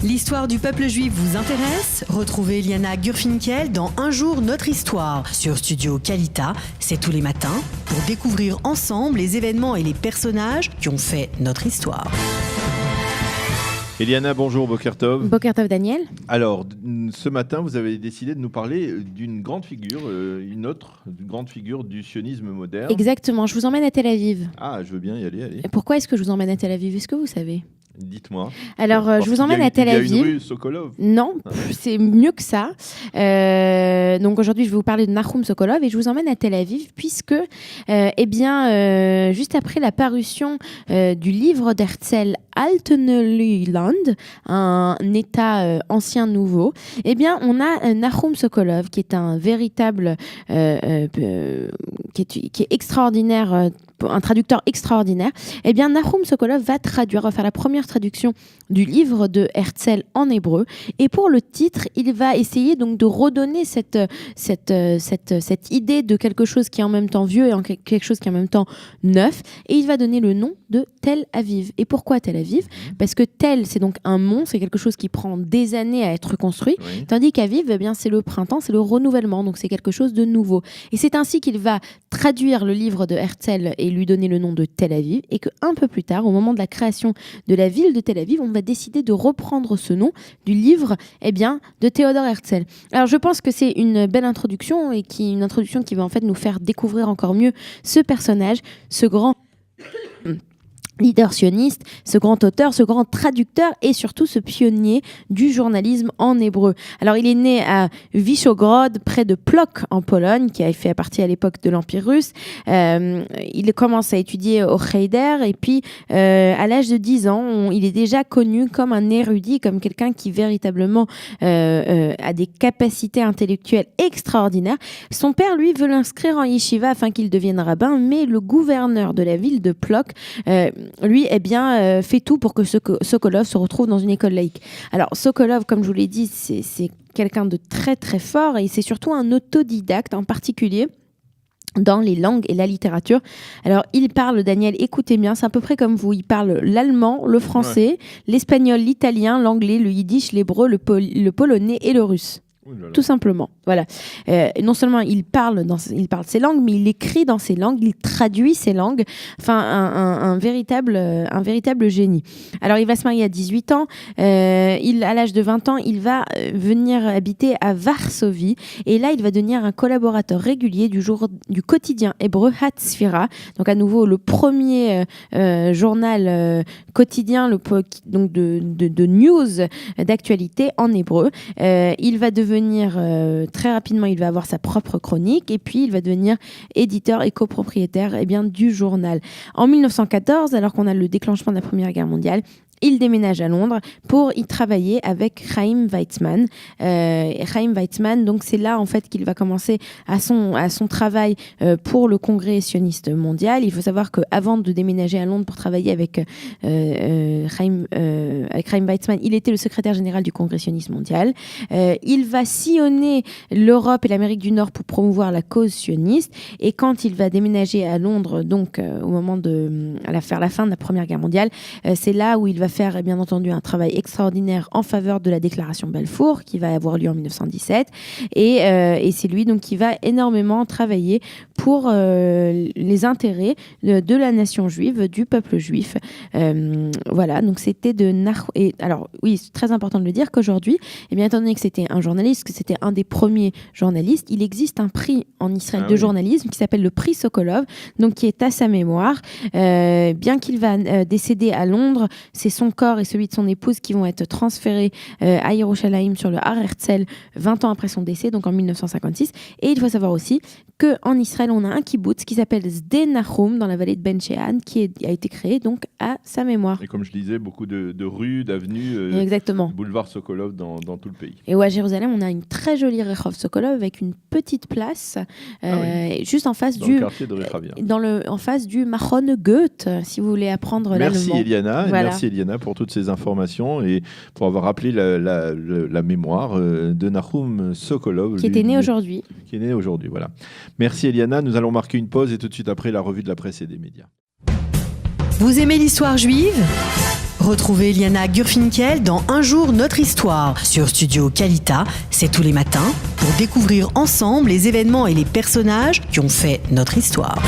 L'histoire du peuple juif vous intéresse? Retrouvez Eliana Gurfinkel dans Un jour notre histoire sur Studio Kalita. C'est tous les matins pour découvrir ensemble les événements et les personnages qui ont fait notre histoire. Eliana, bonjour, Boker Tov. Boker Tov, Daniel. Alors, ce matin, vous avez décidé de nous parler d'une grande figure, une grande figure du sionisme moderne. Exactement, je vous emmène à Tel Aviv. Ah, je veux bien y aller, allez. Et pourquoi est-ce que je vous emmène à Tel Aviv? Est-ce que vous savez? Dites-moi. Alors, je vous emmène à Tel Aviv. Il y a une rue Sokolov. Non, c'est mieux que ça. Donc aujourd'hui, je vais vous parler de Nahum Sokolov et je vous emmène à Tel Aviv puisque, juste après la parution du livre d'Herzl Alteneuland, un État ancien nouveau, on a Nahum Sokolov qui est un véritable, qui est extraordinaire. Un traducteur extraordinaire, Nahum Sokolov va faire la première traduction du livre de Herzl en hébreu. Et pour le titre, il va essayer donc de redonner cette idée de quelque chose qui est en même temps vieux et quelque chose qui est en même temps neuf. Et il va donner le nom de Tel Aviv. Et pourquoi Tel Aviv? Parce que Tel, c'est donc un mont, c'est quelque chose qui prend des années à être construit. Oui. Tandis qu'Aviv, c'est le printemps, c'est le renouvellement. Donc c'est quelque chose de nouveau. Et c'est ainsi qu'il va traduire le livre de Herzl et lui donner le nom de Tel Aviv, et qu'un peu plus tard, au moment de la création de la ville de Tel Aviv, on va décider de reprendre ce nom du livre de Théodore Herzl. Alors je pense que c'est une belle introduction, et une introduction qui va en fait nous faire découvrir encore mieux ce personnage, ce grand leader sioniste, ce grand auteur, ce grand traducteur et surtout ce pionnier du journalisme en hébreu. Alors il est né à Vyshogrod, près de Plock en Pologne, qui a fait partie à l'époque de l'Empire russe. Il commence à étudier au Cheder et puis à l'âge de 10 ans, il est déjà connu comme un érudit, comme quelqu'un qui véritablement a des capacités intellectuelles extraordinaires. Son père, lui, veut l'inscrire en yeshiva afin qu'il devienne rabbin, mais le gouverneur de la ville de Plock lui, fait tout pour que Sokolov se retrouve dans une école laïque. Alors, Sokolov, comme je vous l'ai dit, c'est quelqu'un de très très fort et c'est surtout un autodidacte, en particulier dans les langues et la littérature. Alors, il parle, Daniel, écoutez bien, c'est à peu près comme vous, il parle l'allemand, le français, l'espagnol, l'italien, l'anglais, le yiddish, l'hébreu, le polonais et le russe. Tout simplement, voilà. Non seulement il parle ces langues, mais il écrit dans ces langues, il traduit ces langues. Enfin, un véritable génie. Alors, il va se marier à 18 ans. À l'âge de 20 ans, il va venir habiter à Varsovie. Et là, il va devenir un collaborateur régulier du quotidien hébreu Hatzfira. Donc, à nouveau, le premier journal quotidien, donc de news, d'actualité en hébreu. Il va devenir très rapidement, il va avoir sa propre chronique et puis il va devenir éditeur et copropriétaire du journal. En 1914, alors qu'on a le déclenchement de la Première Guerre mondiale, il déménage à Londres pour y travailler avec Chaim Weizmann. Chaim Weizmann, donc c'est là en fait qu'il va commencer à son travail pour le Congrès sioniste mondial. Il faut savoir qu'avant de déménager à Londres pour travailler avec Chaim Weizmann, il était le secrétaire général du Congrès sioniste mondial. Il va sillonner l'Europe et l'Amérique du Nord pour promouvoir la cause sioniste. Et quand il va déménager à Londres, donc au moment à la fin de la Première Guerre mondiale, c'est là où il va faire bien entendu un travail extraordinaire en faveur de la déclaration Balfour qui va avoir lieu en 1917 et c'est lui donc qui va énormément travailler pour les intérêts de la nation juive, du peuple juif. Voilà, donc c'était et alors oui, c'est très important de le dire qu'aujourd'hui, étant donné que c'était un journaliste, que c'était un des premiers journalistes, il existe un prix en Israël de journalisme qui s'appelle le prix Sokolov, donc qui est à sa mémoire. Bien qu'il va décéder à Londres, c'est son corps et celui de son épouse qui vont être transférés à Yerushalayim sur le Har Herzl 20 ans après son décès, donc en 1956. Et il faut savoir aussi qu'en Israël, on a un kibbutz qui s'appelle Sde Nahum dans la vallée de Ben Shean qui a été créé donc à sa mémoire. Et comme je disais, beaucoup de rues, d'avenues, boulevard Sokolov dans tout le pays. Et à Jérusalem, on a une très jolie Rehov Sokolov avec une petite place juste en face dans le quartier de Rehavia. En face du Machon Goethe, si vous voulez apprendre l'allemand. Merci Eliana, merci Eliana pour toutes ces informations et pour avoir rappelé la mémoire de Nahum Sokolov. Qui était né aujourd'hui. Qui est né aujourd'hui, voilà. Merci Eliana, nous allons marquer une pause et tout de suite après la revue de la presse et des médias. Vous aimez l'histoire juive ? Retrouvez Liana Gurfinkel dans Un jour notre histoire sur Studio Kalita. C'est tous les matins pour découvrir ensemble les événements et les personnages qui ont fait notre histoire.